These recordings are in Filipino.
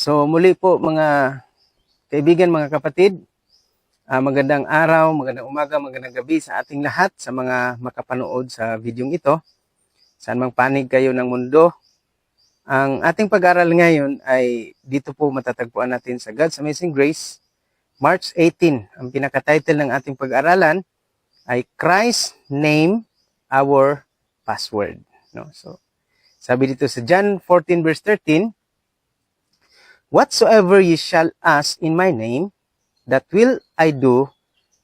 So muli po mga kaibigan, mga kapatid, magandang araw, magandang umaga, magandang gabi sa ating lahat, sa mga makapanood sa videong ito. Saan mang panig kayo ng mundo. Ang ating pag-aaral ngayon ay dito po matatagpuan natin sa God's Amazing Grace, March 18. Ang pinaka-title ng ating pag-aaralan ay Christ's Name, Our Password. No? So, sabi dito sa John 14 verse 13, "Whatsoever ye shall ask in my name, that will I do,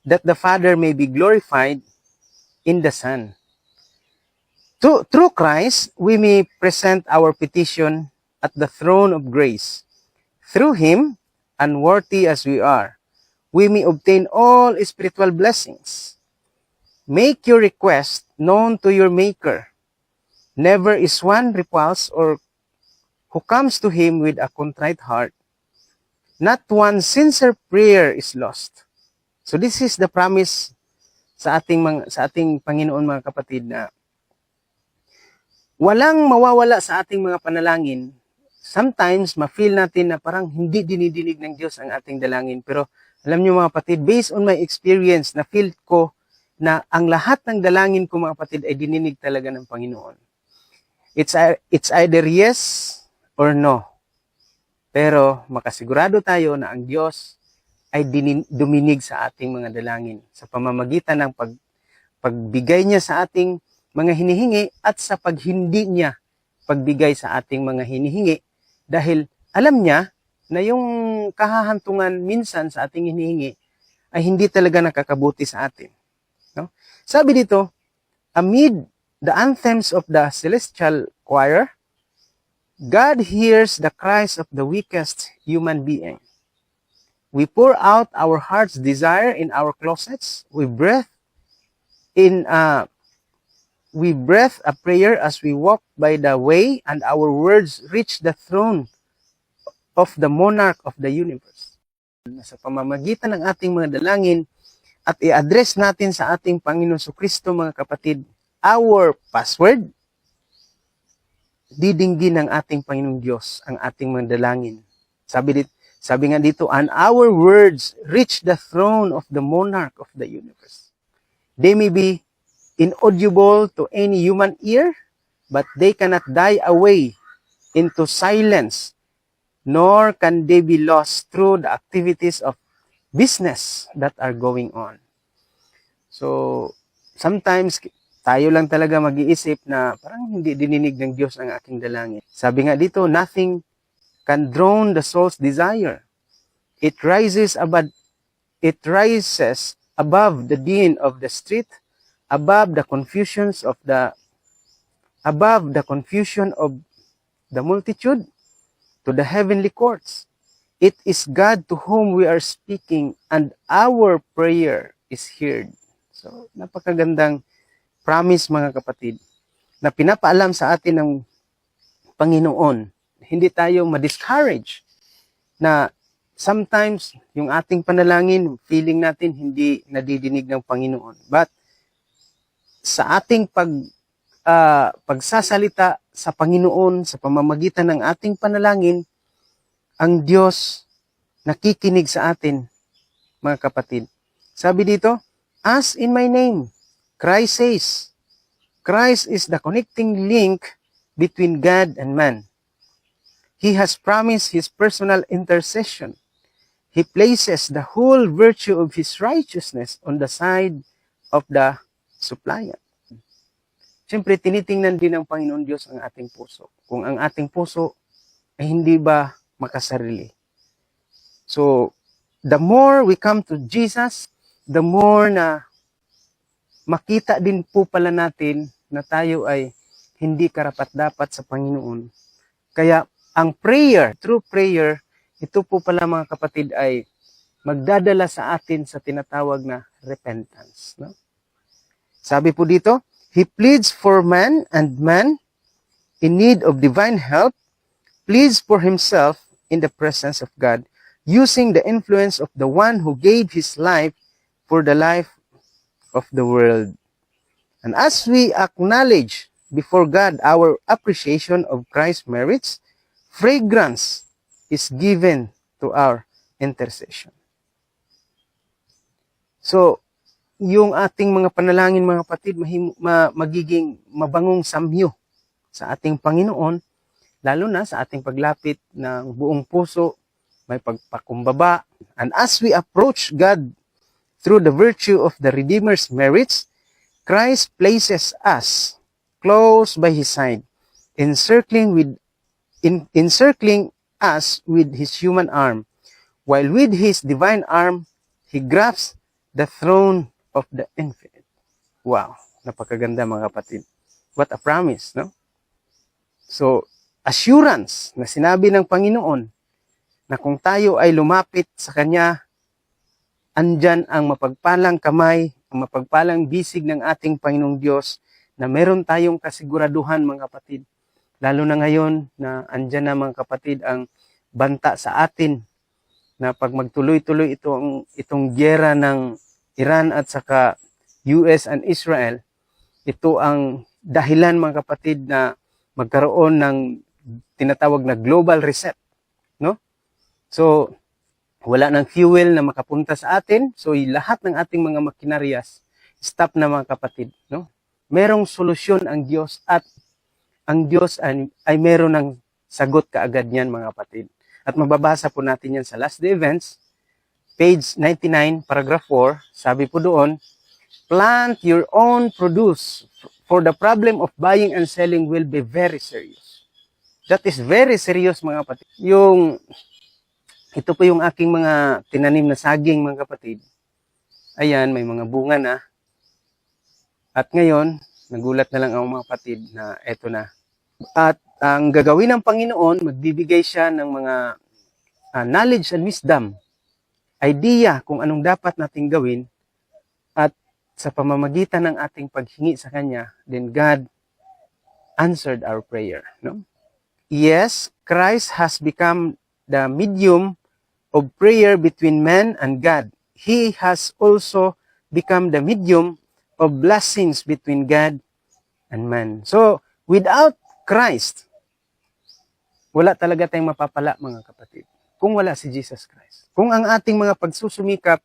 that the Father may be glorified in the Son." Through Christ, we may present our petition at the throne of grace. Through Him, unworthy as we are, we may obtain all spiritual blessings. Make your request known to your Maker. Never is one repulsed or who comes to Him with a contrite heart. Not one sincere prayer is lost. So this is the promise sa ating Panginoon, mga kapatid, na walang mawawala sa ating mga panalangin. Sometimes ma-feel natin na parang hindi dinidinig ng Diyos ang ating dalangin, pero alam niyo mga kapatid, based on my experience, na feel ko na ang lahat ng dalangin ko, mga kapatid, ay dininig talaga ng Panginoon. It's either yes or no. Pero makasigurado tayo na ang Diyos ay duminig sa ating mga dalangin sa pamamagitan ng pagbigay niya sa ating mga hinihingi at sa paghindi niya pagbigay sa ating mga hinihingi, dahil alam niya na yung kahahantungan minsan sa ating hinihingi ay hindi talaga nakakabuti sa atin. No? Sabi dito, amid the anthems of the celestial choir, God hears the cries of the weakest human being. We pour out our heart's desire in our closets. We breathe a prayer as we walk by the way, and our words reach the throne of the monarch of the universe. Sa pamamagitan ng ating mga dalangin at i-address natin sa ating Panginoon Kristo, mga kapatid, our password, didinggin ng ating Panginoong Diyos ang ating mga dalangin. Sabi nga dito, and our words reach the throne of the monarch of the universe. They may be inaudible to any human ear, but they cannot die away into silence, nor can they be lost through the activities of business that are going on. So, sometimes tayo lang talaga mag-iisip na parang hindi dininig ng Diyos ang aking dalangin. Sabi nga dito, nothing can drown the soul's desire. It rises above the din of the street, above the confusion of the multitude, to the heavenly courts. It is God to whom we are speaking, and our prayer is heard. So, napakagandang promise, mga kapatid, na pinapaalam sa atin ng Panginoon. Hindi tayo ma-discourage na sometimes yung ating panalangin, feeling natin hindi nadidinig ng Panginoon. But sa ating pagsasalita sa Panginoon, sa pamamagitan ng ating panalangin, ang Diyos nakikinig sa atin, mga kapatid. Sabi dito, ask in my name. Christ says, Christ is the connecting link between God and man. He has promised His personal intercession. He places the whole virtue of His righteousness on the side of the suppliant. Siyempre, tinitingnan din ng Panginoon Diyos ang ating puso. Kung ang ating puso ay hindi ba makasarili. So, the more we come to Jesus, the more na makita din po pala natin na tayo ay hindi karapat-dapat sa Panginoon. Kaya, ang prayer, true prayer, ito po pala, mga kapatid, ay magdadala sa atin sa tinatawag na repentance. No? Sabi po dito, He pleads for man, and man, in need of divine help, pleads for himself in the presence of God, using the influence of the one who gave his life for the life of the world. And as we acknowledge before God our appreciation of Christ's merits, fragrance is given to our intercession. So, yung ating mga panalangin, mga kapatid, magiging mabangong samyo sa ating Panginoon, lalo na sa ating paglapit ng buong puso, may pagpakumbaba. And as we approach God through the virtue of the Redeemer's merits, Christ places us close by His side, encircling us with His human arm, while with His divine arm, He grasps the throne of the infinite. Wow, napakaganda mga kapatid. What a promise, no? So, assurance na sinabi ng Panginoon na kung tayo ay lumapit sa Kanya, andyan ang mapagpalang kamay, ang mapagpalang bisig ng ating Panginoong Diyos na meron tayong kasiguraduhan mga kapatid. Lalo na ngayon na andyan na mga kapatid ang banta sa atin na pag magtuloy-tuloy itong gyera ng Iran at saka US and Israel, ito ang dahilan mga kapatid na magkaroon ng tinatawag na global reset, no? So, wala ng fuel na makapunta sa atin, so lahat ng ating mga makinarias stop na mga kapatid, no? Merong solusyon ang Diyos at ang Diyos ay meron ng sagot kaagad niyan mga kapatid. At mababasa po natin yan sa Last Day Events, page 99, paragraph 4, sabi po doon, plant your own produce, for the problem of buying and selling will be very serious. That is very serious mga kapatid. Ito po yung aking mga tinanim na saging mga kapatid. Ayan, may mga bunga na. At ngayon, nagulat na lang ang mga kapatid na eto na. At ang gagawin ng Panginoon, magbibigay siya ng mga knowledge and wisdom, idea kung anong dapat nating gawin, at sa pamamagitan ng ating paghingi sa Kanya, then God answered our prayer. No? Yes, Christ has become the medium of prayer between man and God. He has also become the medium of blessings between God and man. So, without Christ, wala talaga tayong mapapala mga kapatid. Kung wala si Jesus Christ. Kung ang ating mga pagsusumikap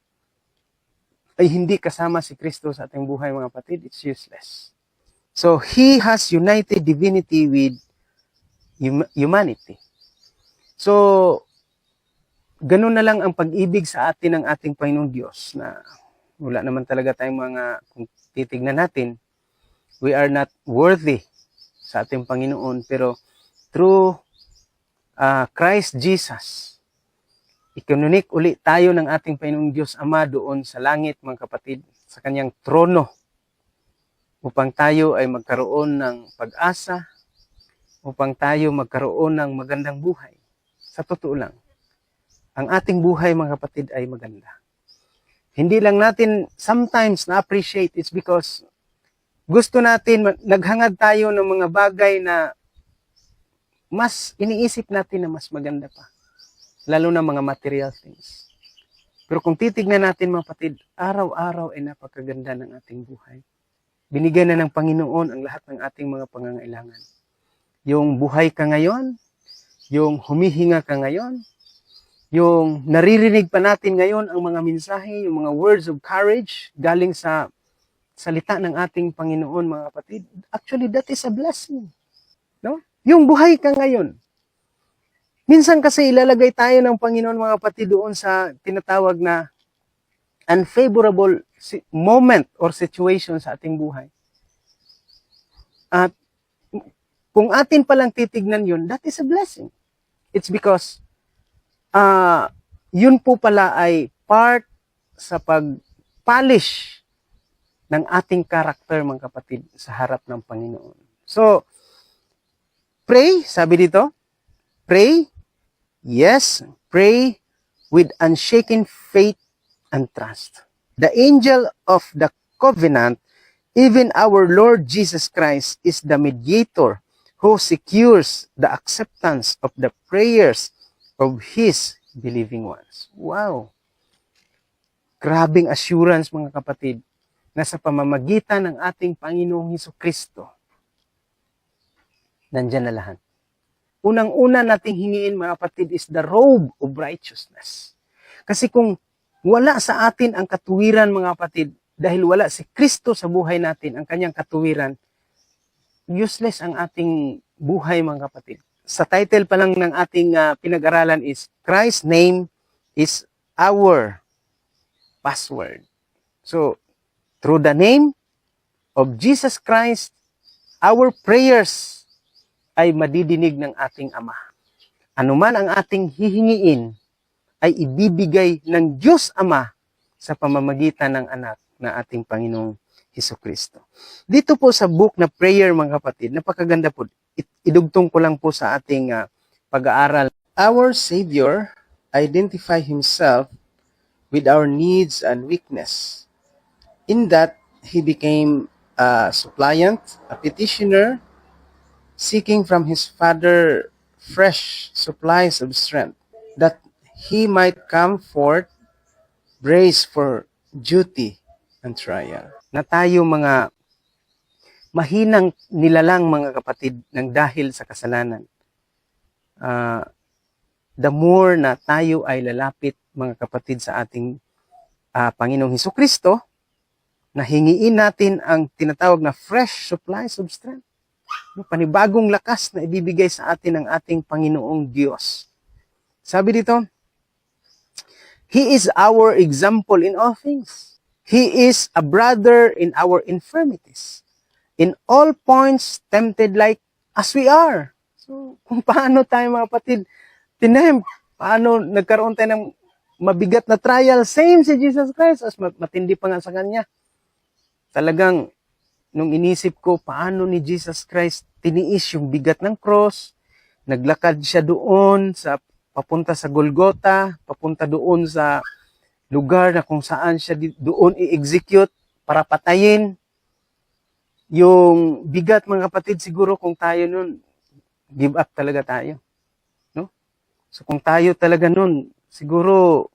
ay hindi kasama si Kristo sa ating buhay mga kapatid, it's useless. So, He has united divinity with humanity. So, ganun na lang ang pag-ibig sa atin ng ating Panginoong Diyos na wala naman talaga tayong mga, kung titignan natin, we are not worthy sa ating Panginoon, pero through Christ Jesus, ikinunik uli tayo ng ating Panginoong Diyos Ama doon sa langit mga kapatid, sa Kanyang trono, upang tayo ay magkaroon ng pag-asa, upang tayo magkaroon ng magandang buhay. Sa totoo lang, ang ating buhay mga kapatid ay maganda. Hindi lang natin sometimes na-appreciate, it's because gusto natin, naghangad tayo ng mga bagay na mas iniisip natin na mas maganda pa. Lalo na mga material things. Pero kung titignan natin mga kapatid, araw-araw ay napakaganda ng ating buhay. Binigyan na ng Panginoon ang lahat ng ating mga pangangailangan. Yung buhay ka ngayon, yung humihinga ka ngayon, yung naririnig pa natin ngayon ang mga mensahe, yung mga words of courage galing sa salita ng ating Panginoon mga kapatid. Actually, that is a blessing. No? Yung buhay ka ngayon. Minsan kasi ilalagay tayo ng Panginoon mga kapatid doon sa tinatawag na unfavorable moment or situation sa ating buhay. At kung atin palang titignan yun, that is a blessing. It's because yun po pala ay part sa pag-polish ng ating karakter mga kapatid sa harap ng Panginoon. So, pray, sabi dito, pray. Yes, pray with unshaken faith and trust. The angel of the covenant, even our Lord Jesus Christ, is the mediator who secures the acceptance of the prayers of His believing ones. Wow! Grabing assurance mga kapatid na sa pamamagitan ng ating Panginoong Hesukristo, nandyan na lahat. unang-una nating hingiin mga kapatid is the robe of righteousness. Kasi kung wala sa atin ang katuwiran mga kapatid, dahil wala si Kristo sa buhay natin, ang kanyang katuwiran, useless ang ating buhay mga kapatid. Sa title pa lang ng ating pinag-aralan is, Christ's name is our password. So, through the name of Jesus Christ, our prayers ay madidinig ng ating Ama. Anuman ang ating hihingiin, ay ibibigay ng Diyos Ama sa pamamagitan ng anak na ating Panginoong Hesukristo. Dito po sa book na prayer mga kapatid, napakaganda po. Idugtong ko lang po sa ating pag-aaral. Our Savior identified Himself with our needs and weakness. In that, He became a suppliant, a petitioner, seeking from His Father fresh supplies of strength, that He might come forth braced for duty and trial. Na tayo mga mahinang nilalang mga kapatid ng dahil sa kasalanan, the more na tayo ay lalapit mga kapatid sa ating Panginoong Hesukristo, na hingiin natin ang tinatawag na fresh supplies of strength. Panibagong lakas na ibibigay sa atin ng ating Panginoong Diyos. Sabi dito, He is our example in all things. He is a brother in our infirmities. In all points, tempted like as we are. So, kung paano tayo mga kapatid, paano nagkaroon tayo ng mabigat na trial, same si Jesus Christ, as matindi pa nga sa Kanya. Talagang, nung inisip ko, paano ni Jesus Christ tiniis yung bigat ng cross, naglakad siya doon, papunta sa Golgotha, papunta doon sa lugar na kung saan siya doon i-execute para patayin. Yung bigat mga kapatid, siguro kung tayo nun, give up talaga tayo. No? So kung tayo talaga nun, siguro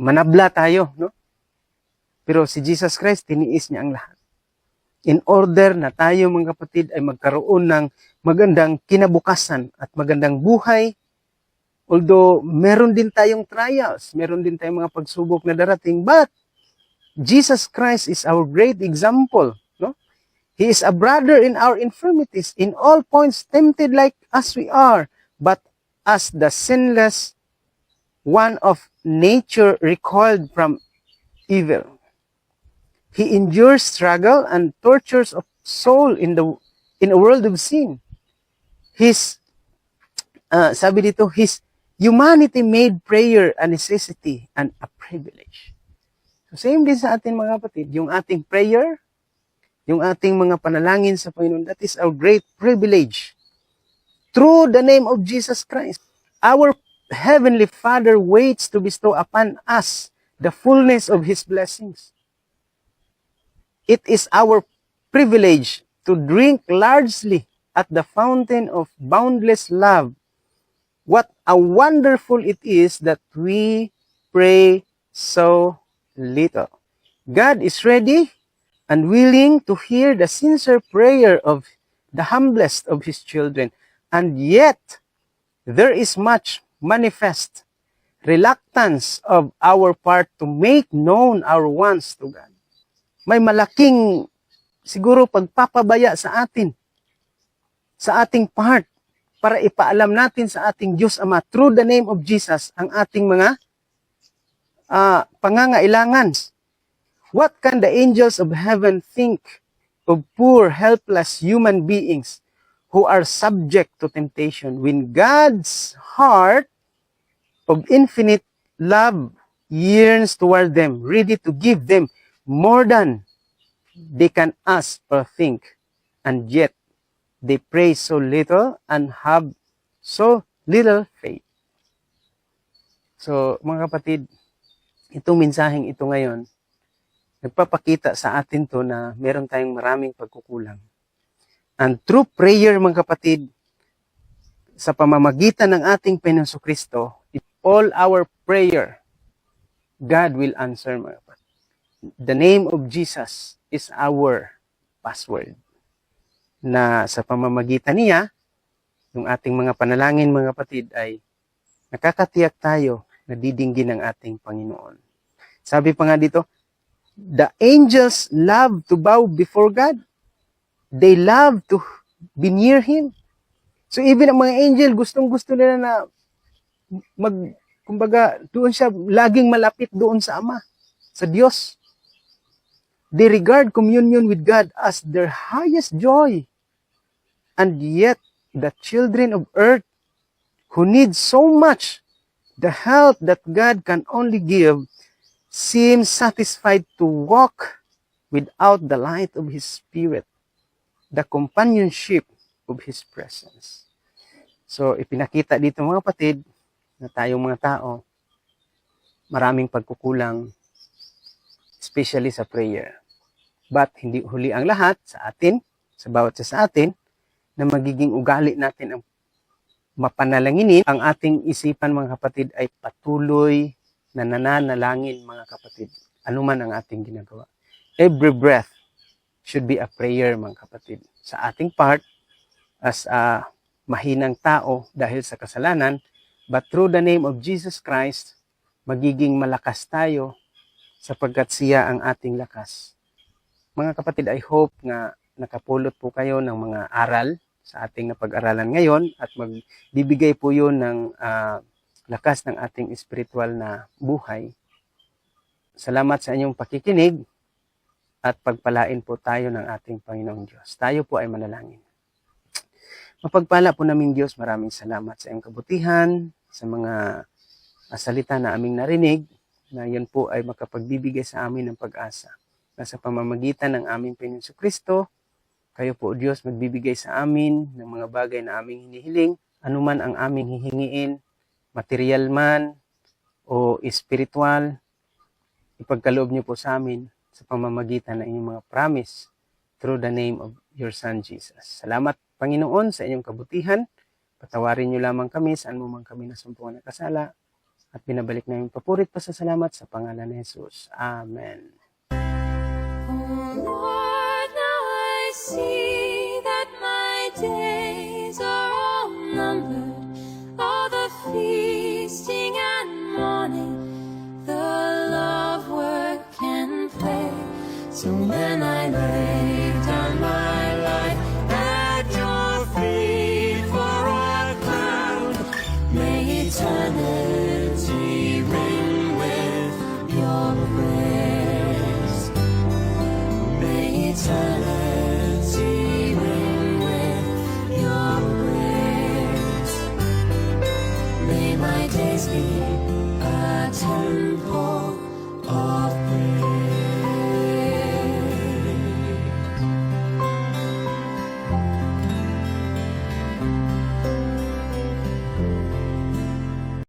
manabla tayo, no? Pero si Jesus Christ, tiniis niya ang lahat. In order na tayo mga kapatid ay magkaroon ng magandang kinabukasan at magandang buhay. Although meron din tayong trials, meron din tayong mga pagsubok na darating, but Jesus Christ is our great example. No? He is a brother in our infirmities, in all points tempted like as we are, but as the sinless one of nature recoiled from evil. He endures struggle and tortures of soul in a world of sin. Sabi dito, His humanity made prayer a necessity and a privilege. So same din sa atin mga kapatid, yung ating prayer, yung ating mga panalangin sa Panginoon, that is our great privilege. Through the name of Jesus Christ, our Heavenly Father waits to bestow upon us the fullness of His blessings. It is our privilege to drink largely at the fountain of boundless love. What a wonderful it is that we pray so little. God is ready and willing to hear the sincere prayer of the humblest of His children. And yet, there is much manifest reluctance of our part to make known our wants to God. May malaking siguro pagpapabaya sa atin, sa ating part, para ipaalam natin sa ating Diyos Ama through the name of Jesus ang ating mga pangangailangan. What can the angels of heaven think of poor, helpless human beings who are subject to temptation when God's heart of infinite love yearns toward them, ready to give them more than they can ask or think, and yet they pray so little and have so little faith. So, mga kapatid, itong mensaheng ito ngayon, nagpapakita sa atin to na meron tayong maraming pagkukulang. And through prayer, mga kapatid, sa pamamagitan ng ating Panginoon Kristo, all our prayer, God will answer, mga kapatid. The name of Jesus is our password. Na sa pamamagitan niya, yung ating mga panalangin, mga kapatid, ay nakakatiyak tayo na didinggin ng ating Panginoon. Sabi pa nga dito, the angels love to bow before God. They love to be near Him. So even ang mga angel, gustong-gusto nila na kumbaga, doon siya laging malapit doon sa Ama, sa Diyos. They regard communion with God as their highest joy. And yet, the children of earth who need so much the help that God can only give seem satisfied to walk without the light of His Spirit, the companionship of His presence. So, ipinakita dito mga kapatid, na tayong mga tao, maraming pagkukulang, especially sa prayer. But hindi huli ang lahat sa atin, sa bawat isa sa atin, na magiging ugali natin ang mapanalanginin, ang ating isipan mga kapatid ay patuloy na nananalangin mga kapatid. Ano man ang ating ginagawa. Every breath should be a prayer mga kapatid. Sa ating part, as a mahinang tao dahil sa kasalanan, but through the name of Jesus Christ, magiging malakas tayo sapagkat siya ang ating lakas. Mga kapatid, I hope na nakapulot po kayo ng mga aral sa ating napag-aralan ngayon at magbibigay po yun ng lakas ng ating spiritual na buhay. Salamat sa inyong pakikinig at pagpalain po tayo ng ating Panginoong Diyos. Tayo po ay manalangin. Mapagpala po namin Diyos, maraming salamat sa iyong kabutihan, sa mga salita na aming narinig, na yan po ay makapagbibigay sa amin ng pag-asa. Na sa pamamagitan ng aming Panginoon Kristo, kayo po Diyos magbibigay sa amin ng mga bagay na aming hinihiling, anuman ang aming hihingiin, material man o espiritual, ipagkaloob niyo po sa amin sa pamamagitan ng inyong mga promise through the name of your Son Jesus. Salamat Panginoon sa inyong kabutihan. Patawarin niyo lamang kami saan mo man kami nasumpungan ng kasala at binabalik namin papurit pa sa salamat sa pangalan ni Jesus. Amen. Oh Lord, now I see that my days are all numbered, all the feasting and mourning, the love, work, and play. So when I lay down my life at your feet for a crown, may eternity ring with your praise. May eternity ring with your praise. May my days be